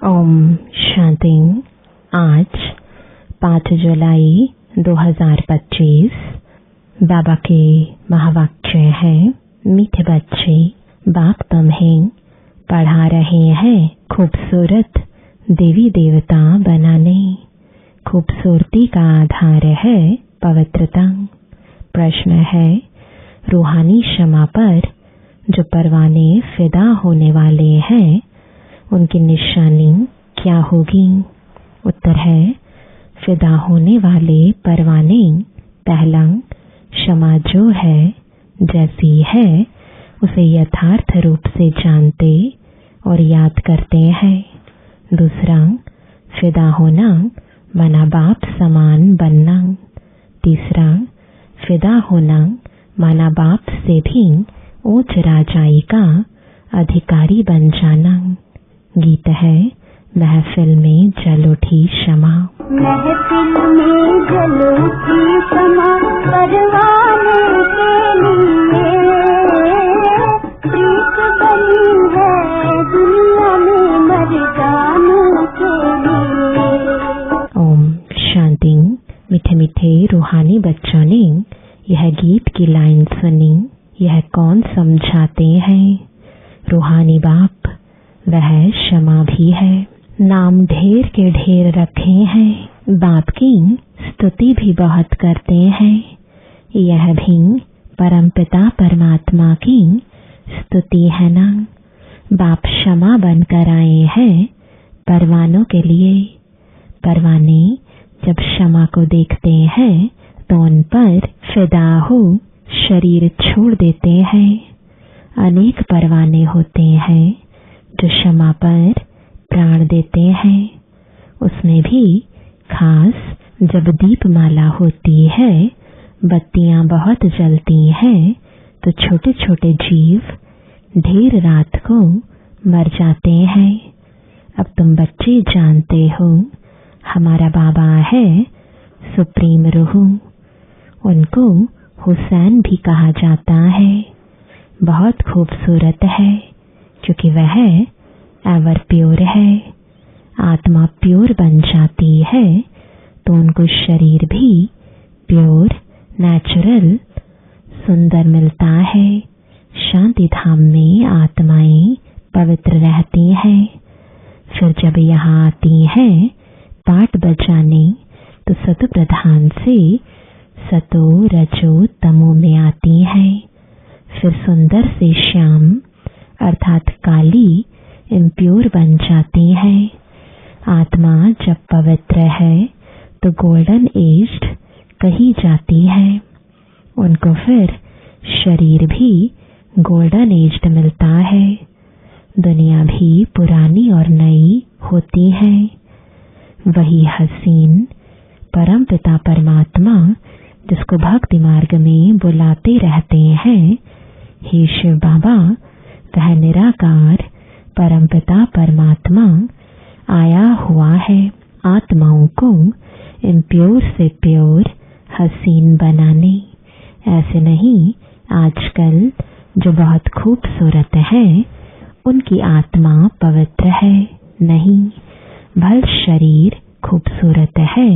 ओम शांति। आज 5 जुलाई 2025 बाबा के महावाक्य है, मीठे बच्चे, बाप तुम्हें पढ़ा रहे हैं खूबसूरत देवी देवता बनाने। खूबसूरती का आधार है पवित्रता। प्रश्न है, रूहानी क्षमा पर जो परवाने फिदा होने वाले हैं उनकी निशानी क्या होगी? उत्तर है, फिदा होने वाले परवाने पहला क्षमा जो है जैसी है उसे यथार्थ रूप से जानते और याद करते हैं। दूसरा, फिदा होना माना बाप समान बनना। तीसरा, फिदा होना माना बाप से भी उच्च राजाई का अधिकारी बन जाना। गीत है, महफिल में जल उठी क्षमा। महफिल में जल उठी क्षमा, परवाने के लिए प्रीत बनी है दुनिया में मर जाने के लिए। ओम शांति। मीठे मीठे रूहानी बच्चों ने यह गीत की लाइन सुनी। यह कौन समझाते हैं? रूहानी बाप, वह क्षमा भी है। नाम ढेर के ढेर रखे हैं, बाप की स्तुति भी बहुत करते हैं। यह भी परमपिता परमात्मा की स्तुति है ना। बाप क्षमा बनकर आए हैं परवानों के लिए। परवाने जब क्षमा को देखते हैं तो उन पर फिदा हो शरीर छोड़ देते हैं। अनेक परवाने होते हैं जो क्षमा पर प्राण देते हैं। उसमें भी खास जब दीपमाला होती है, बत्तियां बहुत जलती हैं, तो छोटे छोटे जीव ढेर रात को मर जाते हैं। अब तुम बच्चे जानते हो, हमारा बाबा है सुप्रीम रूह। उनको हुसैन भी कहा जाता है। बहुत खूबसूरत है क्योंकि वह एवर प्योर है। आत्मा प्योर बन जाती है तो उनको शरीर भी प्योर, नेचुरल, सुंदर मिलता है। शांति धाम में आत्माएं पवित्र रहती हैं। फिर जब यहाँ आती हैं पाठ बजाने तो सतो प्रधान से सतो रजो तमो में आती हैं। फिर सुंदर से श्याम अर्थात काली इम्प्योर बन जाती हैं। आत्मा जब पवित्र है तो गोल्डन एज्ड कही जाती है। उनको फिर शरीर भी गोल्डन एज्ड मिलता है। दुनिया भी पुरानी और नई होती है। वही हसीन परम पिता परमात्मा जिसको भक्ति मार्ग में बुलाते रहते हैं, हे शिव बाबा, वह निराकार परमपिता परमात्मा आया हुआ है आत्माओं को इम्प्योर से प्योर हसीन बनाने। ऐसे नहीं, आजकल जो बहुत खूबसूरत है उनकी आत्मा पवित्र है नहीं। भल शरीर खूबसूरत है,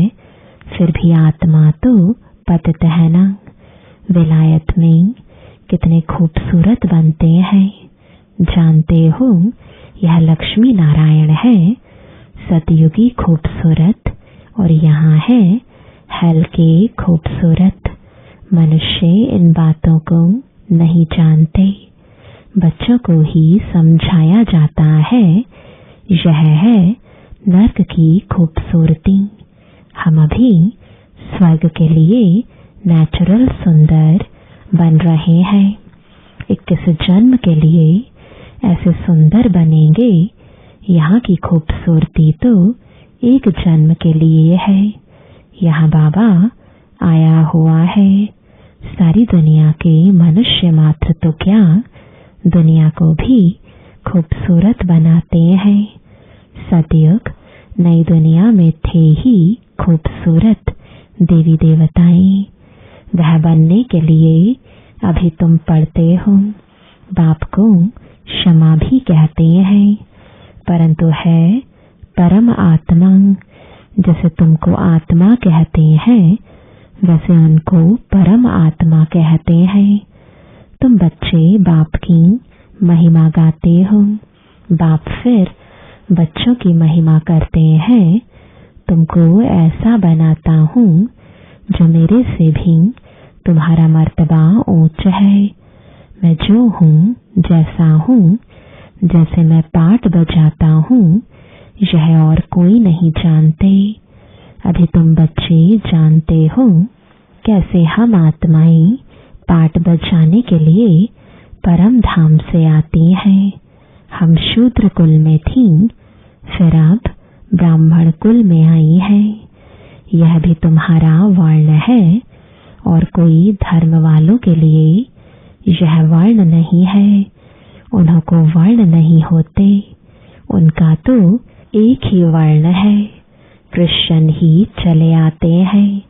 फिर भी आत्मा तो पतित है ना। विलायत में कितने खूबसूरत बनते हैं, जानते हो। यह लक्ष्मी नारायण है सतयुगी खूबसूरत, और यहाँ है हल्के खूबसूरत। मनुष्य इन बातों को नहीं जानते। बच्चों को ही समझाया जाता है। यह है नर्क की खूबसूरती। हम अभी स्वर्ग के लिए नेचुरल सुंदर बन रहे हैं। 21 जन्म के लिए ऐसे सुंदर बनेंगे। यहाँ की खूबसूरती तो एक जन्म के लिए है। यहाँ बाबा आया हुआ है। सारी दुनिया के मनुष्य मात्र तो क्या, दुनिया को भी खूबसूरत बनाते हैं। सतयुग नई दुनिया में थे ही खूबसूरत देवी देवताएं। वह बनने के लिए अभी तुम पढ़ते हो। बाप को क्षमा भी कहते हैं, परंतु है परम आत्मा, जैसे तुमको आत्मा कहते हैं वैसे उनको परम आत्मा कहते हैं। तुम बच्चे बाप की महिमा गाते हो, बाप फिर बच्चों की महिमा करते हैं। तुमको ऐसा बनाता हूँ जो मेरे से भी तुम्हारा मर्तबा ऊंच है। मैं जो हूँ, जैसा हूँ, जैसे मैं पाठ बजाता हूँ, यह और कोई नहीं जानते। अभी तुम बच्चे जानते हो कैसे हम आत्माएं पाठ बजाने के लिए परम धाम से आती हैं। हम शूद्र कुल में थी, फिर अब ब्राह्मण कुल में आई है। यह भी तुम्हारा वर्ण है और कोई धर्म वालों के लिए यह वर्ण नहीं है। उन्हों को वर्ण नहीं होते, उनका तो एक ही वर्ण है। कृष्ण ही चले आते हैं।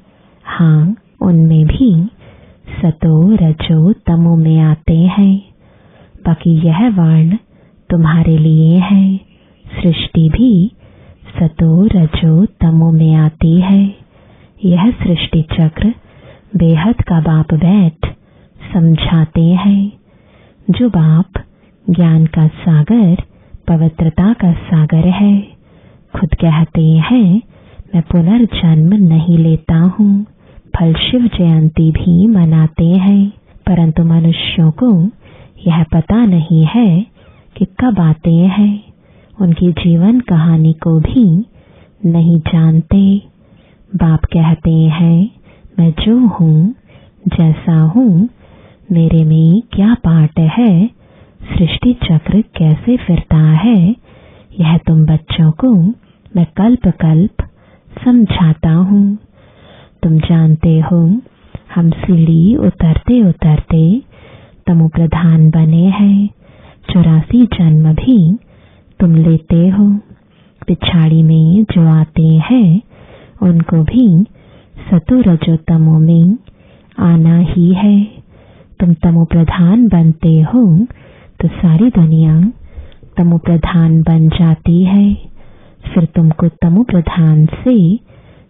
हाँ, उनमें भी सतो रजो तमो में आते हैं। बाकी यह वर्ण तुम्हारे लिए है। सृष्टि भी सतो रजो तमो में आती है। यह सृष्टि चक्र बेहद का बाप बैठ समझाते हैं। जो बाप ज्ञान का सागर, पवित्रता का सागर है, खुद कहते हैं मैं पुनर्जन्म नहीं लेता हूँ। फल शिव जयंती भी मनाते हैं, परंतु मनुष्यों को यह पता नहीं है कि कब आते हैं। उनकी जीवन कहानी को भी नहीं जानते। बाप कहते हैं मैं जो हूँ, जैसा हूँ, मेरे में क्या पाठ है, सृष्टि चक्र कैसे फिरता है, यह तुम बच्चों को मैं कल्प कल्प समझाता हूँ। तुम जानते हो हम सीढ़ी उतरते उतरते तमो प्रधान बने हैं। 84 जन्म भी तुम लेते हो। पिछाड़ी में जो आते हैं उनको भी सतो रजो तमो में आना ही है। तुम तमो प्रधान बनते हो तो सारी दुनिया तमो प्रधान बन जाती है। फिर तुमको तमो प्रधान से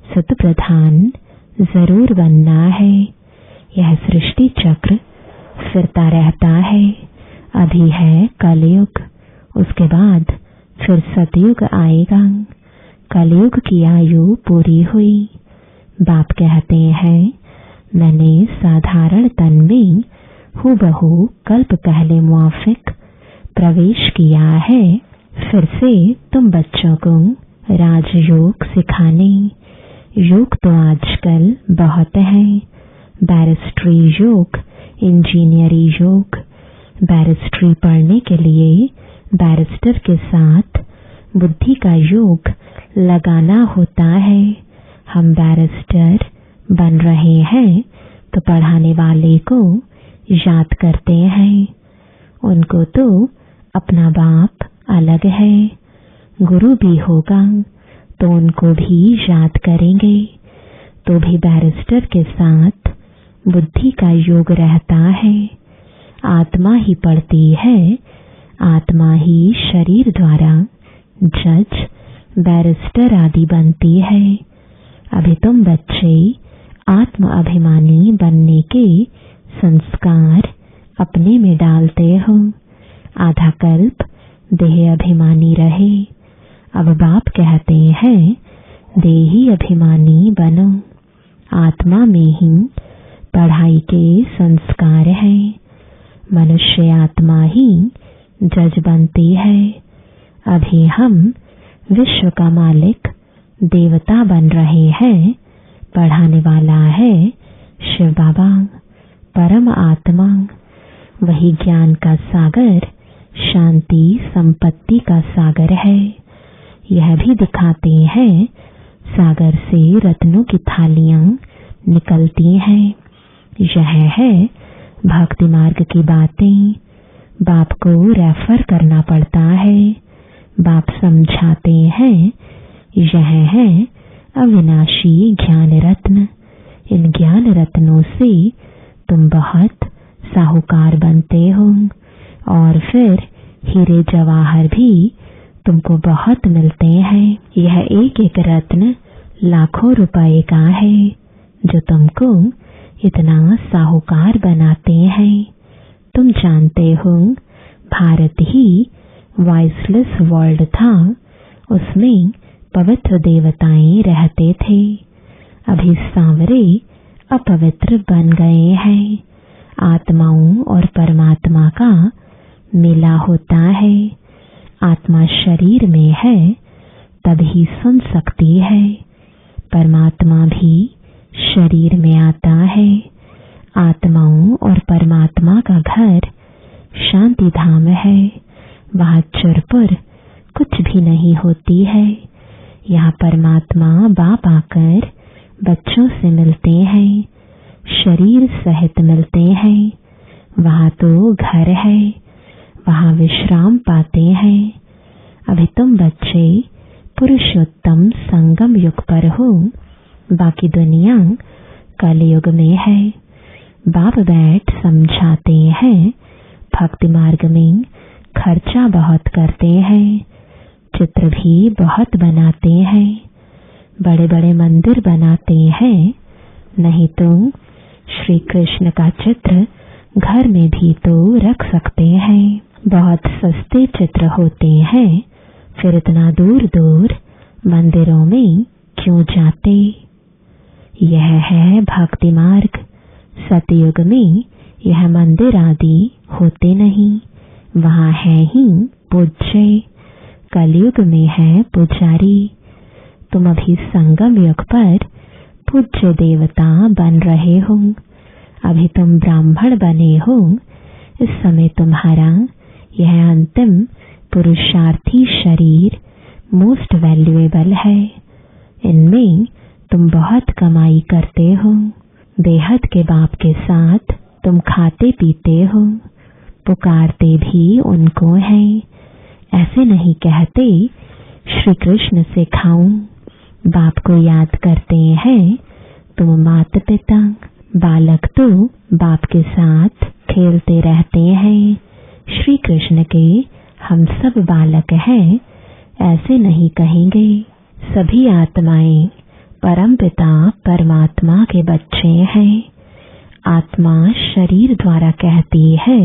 सत प्रधान जरूर बनना है। यह सृष्टि चक्र फिरता रहता है। अभी है कलयुग, उसके बाद फिर सतयुग आएगा। कलयुग की आयु पूरी हुई। बाप कहते हैं मैंने साधारण तन में हूबहू कल्प पहले मुआफिक प्रवेश किया है। फिर से तुम बच्चों को राजयोग सिखाने। योग तो आजकल बहुत है। बैरिस्ट्री योग, इंजीनियरी योग। बैरिस्ट्री पढ़ने के लिए बैरिस्टर के साथ बुद्धि का योग लगाना होता है। हम बैरिस्टर बन रहे हैं तो पढ़ाने वाले को याद करते हैं। उनको तो अपना बाप अलग है। गुरु भी होगा तो उनको भी याद करेंगे। तो भी बैरिस्टर के साथ बुद्धि का योग रहता है। आत्मा ही पढ़ती है। आत्मा ही शरीर द्वारा जज, बैरिस्टर आदि बनती है। अभी तुम बच्चे आत्म अभिमानी बनने के संस्कार अपने में डालते हो। आधा कल्प देह अभिमानी रहे। अब बाप कहते हैं देही अभिमानी बनो। आत्मा में ही पढ़ाई के संस्कार है। मनुष्य आत्मा ही जज बनती है। अभी हम विश्व का मालिक देवता बन रहे हैं। पढ़ाने वाला है शिव बाबा, परम आत्मा। वही ज्ञान का सागर, शांति संपत्ति का सागर है। यह भी दिखाते हैं सागर से रत्नों की थालियां निकलती हैं। यह है भक्ति मार्ग की बातें। बाप को रेफर करना पड़ता है। बाप समझाते हैं यह है अविनाशी ज्ञान रत्न। इन ज्ञान रत्नों से तुम बहुत साहूकार बनते हो और फिर हीरे जवाहर भी तुमको बहुत मिलते हैं। यह एक एक रत्न लाखों रुपए का है जो तुमको इतना साहूकार बनाते हैं। तुम जानते हो भारत ही वॉइसलेस वर्ल्ड था, उसमें पवित्र देवताएं रहते थे। अभी सांवरे अपवित्र बन गए हैं। आत्माओं और परमात्मा का मिला होता है। आत्मा शरीर में है तभी सुन सकती है। परमात्मा भी शरीर में आता है। आत्माओं और परमात्मा का घर शांति धाम है। वहाँ चुरपुर कुछ भी नहीं होती है। यहाँ परमात्मा बाप आकर बच्चों से मिलते हैं, शरीर सहित मिलते हैं। वहाँ तो घर है, वहाँ विश्राम पाते हैं। अभी तुम बच्चे पुरुषोत्तम संगम युग पर हो, बाकी दुनिया कलयुग में है। बाप बैठ समझाते हैं। भक्ति मार्ग में खर्चा बहुत करते हैं, चित्र भी बहुत बनाते हैं, बड़े बड़े मंदिर बनाते हैं। नहीं तो श्री कृष्ण का चित्र घर में भी तो रख सकते हैं। बहुत सस्ते चित्र होते हैं, फिर इतना दूर दूर मंदिरों में क्यों जाते? यह है भक्ति मार्ग। सतयुग में यह मंदिर आदि होते नहीं, वहाँ है ही पूज्य। कलयुग में है पुजारी। तुम अभी संगम युग पर पूज्य देवता बन रहे हो। अभी तुम ब्राह्मण बने हो। इस समय तुम्हारा यह अंतिम पुरुषार्थी शरीर मोस्ट वैल्यूएबल है। इनमें तुम बहुत कमाई करते हो। बेहद के बाप के साथ तुम खाते पीते हो, पुकारते भी उनको हैं। ऐसे नहीं कहते श्री कृष्ण से खाऊं। बाप को याद करते हैं। तुम माता पिता, बालक तो बाप के साथ खेलते रहते हैं। श्री कृष्ण के हम सब बालक हैं ऐसे नहीं कहेंगे। सभी आत्माएं परमपिता परमात्मा के बच्चे हैं। आत्मा शरीर द्वारा कहती है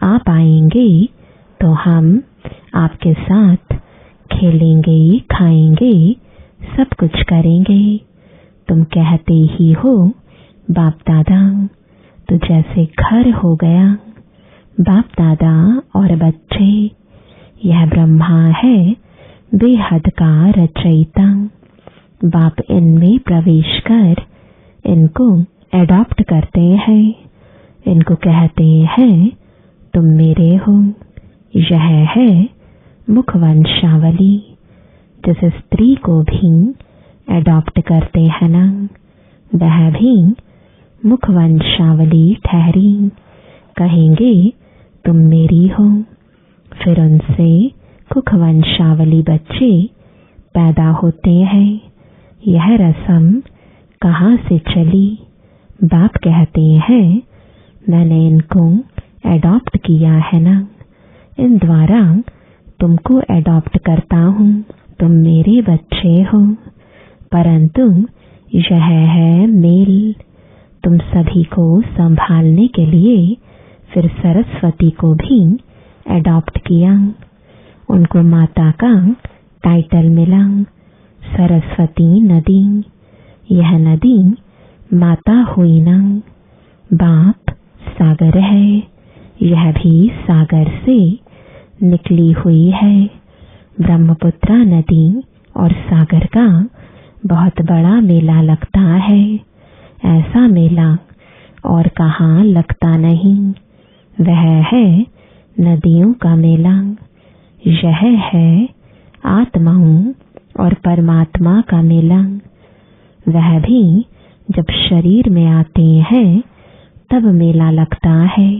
आप आएंगे तो हम आपके साथ खेलेंगे, खाएंगे, सब कुछ करेंगे। तुम कहते ही हो बाप दादा, तो जैसे घर हो गया। बाप दादा और बच्चे, यह ब्रह्मा है बेहद का रचयिता। बाप इनमें प्रवेश कर इनको एडॉप्ट करते हैं। इनको कहते हैं तुम मेरे हो। यह है मुखवंशावली। जिस स्त्री को भी एडॉप्ट करते हैं ना, वह भी मुखवंशावली ठहरी। कहेंगे तुम मेरी हो। फिर उनसे कुखवंशावली बच्चे पैदा होते हैं। यह रस्म कहाँ से चली? बाप कहते हैं मैंने इनको एडॉप्ट किया है ना, इन द्वारा तुमको एडॉप्ट करता हूँ। तुम मेरे बच्चे हो। परंतु यह है मेल। तुम सभी को संभालने के लिए फिर सरस्वती को भी एडॉप्ट किया। उनको माता का टाइटल मिला, सरस्वती नदी। यह नदी माता हुई ना। बाप सागर है, यह भी सागर से निकली हुई है। ब्रह्मपुत्रा नदी और सागर का बहुत बड़ा मेला लगता है। ऐसा मेला और कहाँ लगता नहीं। वह है नदियों का मेला। यह है आत्माओं और परमात्मा का मेला। वह भी जब शरीर में आते हैं तब मेला लगता है।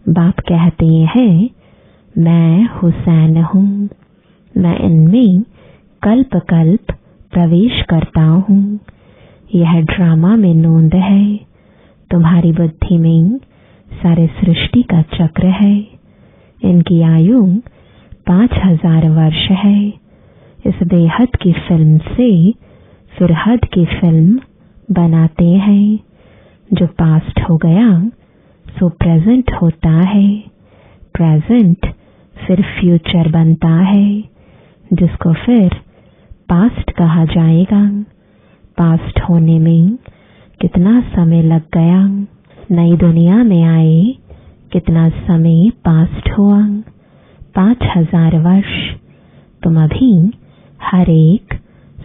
बाप कहते हैं मैं हुसैन हूँ। मैं इनमें कल्प कल्प प्रवेश करता हूँ। यह ड्रामा में नोंद है। तुम्हारी बुद्धि में सारे सृष्टि का चक्र है। इनकी आयु 5000 वर्ष है। इस बेहद की फिल्म से फिर हद की फिल्म बनाते हैं। जो पास्ट हो गया सो प्रेजेंट होता है, प्रेजेंट फिर फ्यूचर बनता है, जिसको फिर पास्ट कहा जाएगा। पास्ट होने में कितना समय लग गया, नई दुनिया में आए कितना समय पास्ट हुआ, 5000 वर्ष। तुम अभी हर एक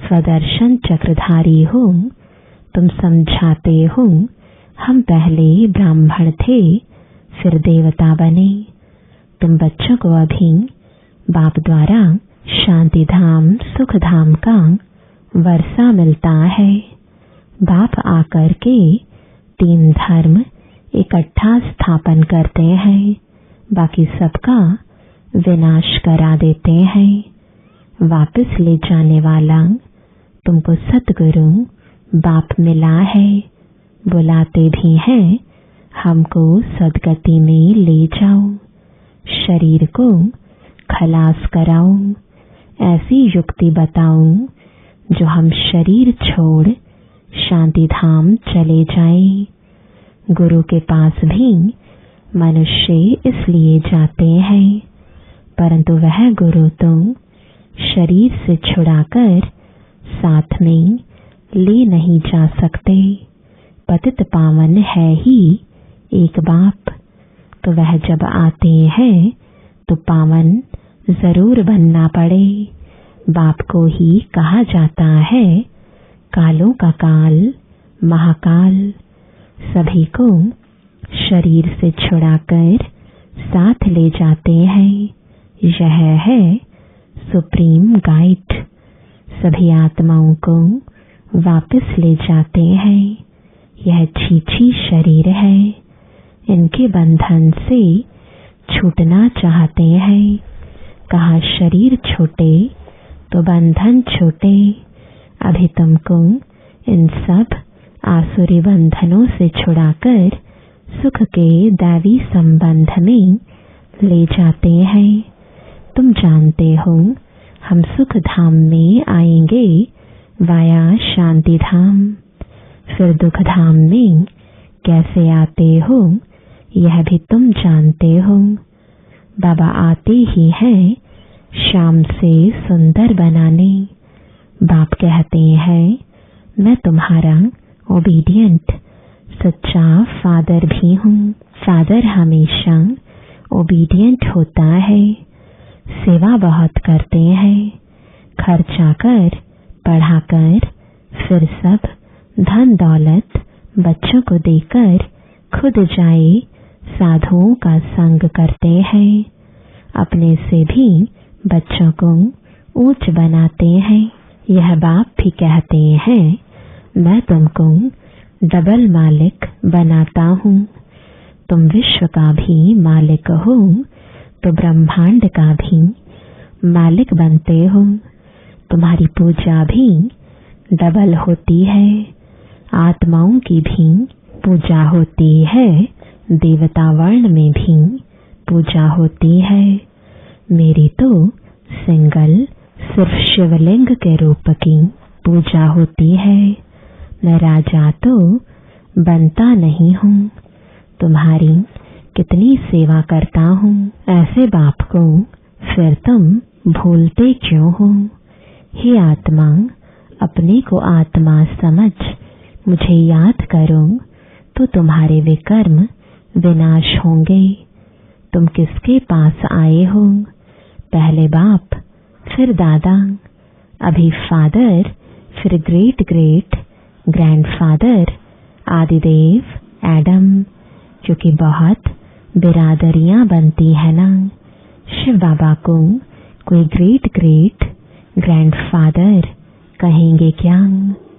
स्वदर्शन चक्रधारी हो। तुम समझाते हो हम पहले ब्राह्मण थे फिर देवता बने। तुम बच्चों को अभी बाप द्वारा शांति धाम सुख धाम का वर्षा मिलता है। बाप आकर के 3 धर्म इकट्ठा स्थापन करते हैं, बाकी सबका विनाश करा देते हैं। वापस ले जाने वाला तुमको सतगुरु बाप मिला है। बुलाते भी हैं हमको सदगति में ले जाओ, शरीर को खलास कराओ। ऐसी युक्ति बताओ जो हम शरीर छोड़ शांति धाम चले जाएं। गुरु के पास भी मनुष्य इसलिए जाते हैं, परंतु वह गुरु तो शरीर से छुड़ाकर साथ में ले नहीं जा सकते। पतित पावन है ही एक बाप, तो वह जब आते हैं तो पावन जरूर बनना पड़े। बाप को ही कहा जाता है कालों का काल महाकाल। सभी को शरीर से छुड़ाकर साथ ले जाते हैं। यह है सुप्रीम गाइड। सभी आत्माओं को वापस ले जाते हैं। यह छीछी शरीर है, इनके बंधन से छूटना चाहते हैं। कहा शरीर छोटे तो बंधन छोटे। अभी तुमको इन सब आसुरी बंधनों से छुड़ाकर सुख के दैवी संबंध में ले जाते हैं। तुम जानते हो हम सुख धाम में आएंगे वाया शांति धाम। फिर दुख धाम में कैसे आते हो यह भी तुम जानते हो। बाबा आते ही हैं शाम से सुंदर बनाने। बाप कहते हैं मैं तुम्हारा ओबीडियंट सच्चा फादर भी हूँ। फादर हमेशा ओबीडियंट होता है, सेवा बहुत करते हैं, खर्चा कर पढ़ाकर फिर सब धन दौलत बच्चों को देकर खुद जाए साधुओं का संग करते हैं। अपने से भी बच्चों को ऊंच बनाते हैं। यह बाप भी कहते हैं मैं तुमको डबल मालिक बनाता हूँ। तुम विश्व का भी मालिक हो तो ब्रह्मांड का भी मालिक बनते हो। तुम्हारी पूजा भी डबल होती है। आत्माओं की भी पूजा होती है, देवता वर्ण में भी पूजा होती है। मेरी तो सिंगल सिर्फ शिवलिंग के रूप की पूजा होती है। मैं राजा तो बनता नहीं हूँ। तुम्हारी कितनी सेवा करता हूँ। ऐसे बाप को फिर तुम भूलते क्यों हो? हे आत्मा, अपने को आत्मा समझ मुझे याद करो तो तुम्हारे विकर्म विनाश होंगे। तुम किसके पास आए हो? पहले बाप फिर दादा, अभी फादर फिर ग्रेट ग्रेट ग्रैंडफादर आदिदेव एडम, क्योंकि बहुत बिरादरियां बनती है ना। शिव बाबा को कोई ग्रेट ग्रेट ग्रैंडफादर कहेंगे क्या?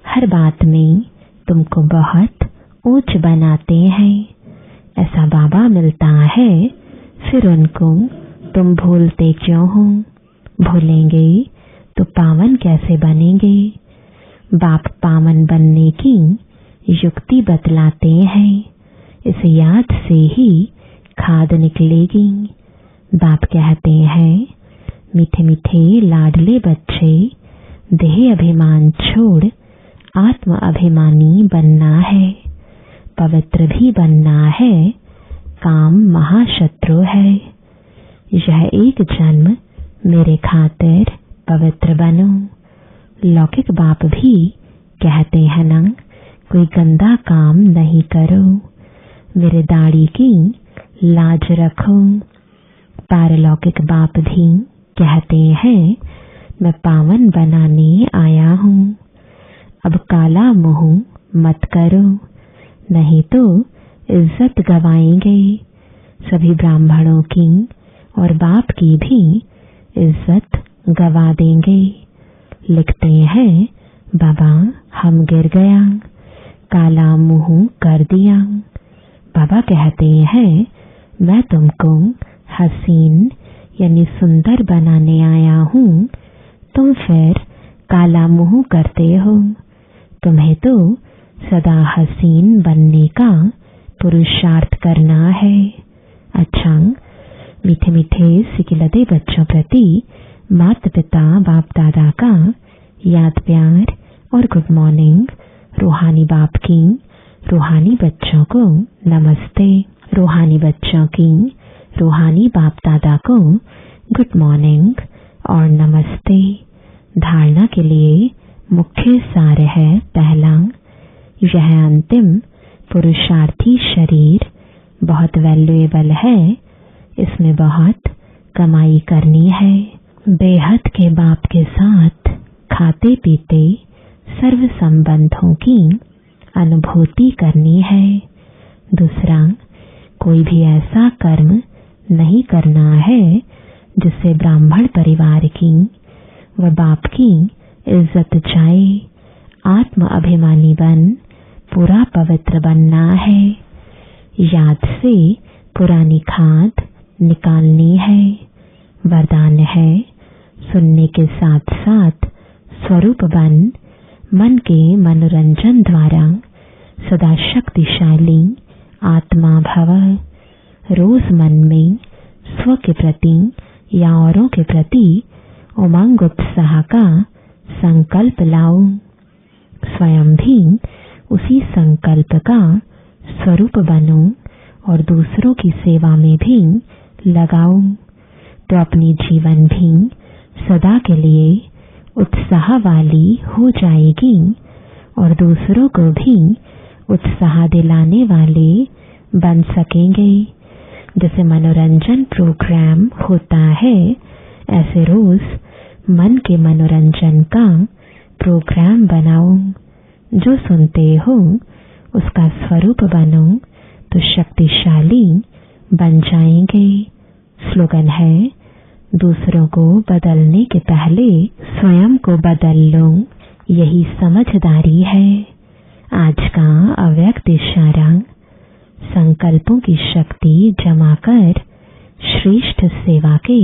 हर बात में तुमको बहुत ऊंच बनाते हैं। ऐसा बाबा मिलता है फिर उनको तुम भूलते क्यों हो? भूलेंगे तो पावन कैसे बनेंगे? बाप पावन बनने की युक्ति बतलाते हैं। इस याद से ही खाद निकलेगी। बाप कहते हैं मीठे मीठे लाडले बच्चे, देह अभिमान छोड़ आत्म अभिमानी बनना है। पवित्र भी बनना है, काम महाशत्रु है। यह एक जन्म मेरे खातिर पवित्र बनो। लौकिक बाप भी कहते हैं ना, कोई गंदा काम नहीं करो, मेरे दाढ़ी की लाज रखो। पारलौकिक बाप भी कहते हैं, मैं पावन बनाने आया हूँ। अब काला मुंह मत करो, नहीं तो इज्जत गवाएंगे। सभी ब्राह्मणों की और बाप की भी इज्जत गवा देंगे। लिखते हैं, बाबा हम गिर गया, काला मुंह कर दिया। बाबा कहते हैं, मैं तुमको हसीन यानी सुंदर बनाने आया हूँ, तुम फिर काला मुंह करते हो। तुम्हें तो सदा हसीन बनने का पुरुषार्थ करना है। अच्छा, मीठे मीठे सिकिलते बच्चों प्रति माता पिता बाप दादा का याद प्यार और गुड मॉर्निंग। रूहानी बाप की रूहानी बच्चों को नमस्ते। रूहानी बच्चों की रूहानी बाप दादा को गुड मॉर्निंग और नमस्ते। धारणा के लिए मुख्य सार है, पहला, यह अंतिम पुरुषार्थी शरीर बहुत वैल्यूएबल है, इसमें बहुत कमाई करनी है। बेहद के बाप के साथ खाते पीते सर्व संबंधों की अनुभूति करनी है। दूसरा, कोई भी ऐसा कर्म नहीं करना है जिससे ब्राह्मण परिवार की व बाप की इज्जत जाए। आत्म अभिमानी बन पूरा पवित्र बनना है। याद से पुरानी खाद निकालनी है। वरदान है, सुनने के साथ साथ स्वरूप बन मन के मनोरंजन द्वारा सदा शक्तिशाली आत्मा भव। रोज मन में स्व के प्रति या औरों के प्रति उमंग उत्साह का संकल्प लाओ। स्वयं भी उसी संकल्प का स्वरूप बनो और दूसरों की सेवा में भी लगाओ, तो अपनी जीवन भी सदा के लिए उत्साह वाली हो जाएगी और दूसरों को भी उत्साह दिलाने वाले बन सकेंगे। जैसे मनोरंजन प्रोग्राम होता है, ऐसे रोज मन के मनोरंजन का प्रोग्राम बनाओ। जो सुनते हो उसका स्वरूप बनो तो शक्तिशाली बन जाएंगे। स्लोगन है, दूसरों को बदलने के पहले स्वयं को बदल लो, यही समझदारी है। आज का अव्यक्त इशारा, संकल्पों की शक्ति जमा कर श्रेष्ठ सेवा के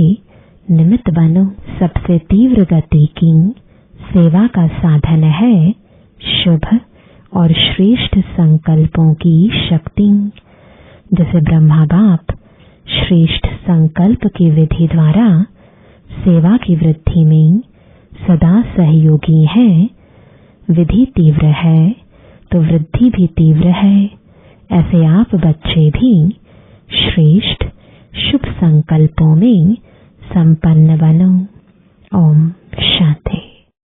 निमित्त बनो। सबसे तीव्र गति की सेवा का साधन है शुभ और श्रेष्ठ संकल्पों की शक्ति। जैसे ब्रह्मा बाप श्रेष्ठ संकल्प की विधि द्वारा सेवा की वृद्धि में सदा सहयोगी है। विधि तीव्र है तो वृद्धि भी तीव्र है। ऐसे आप बच्चे भी श्रेष्ठ शुभ संकल्पों में संपन्न बनो। ओम शांति।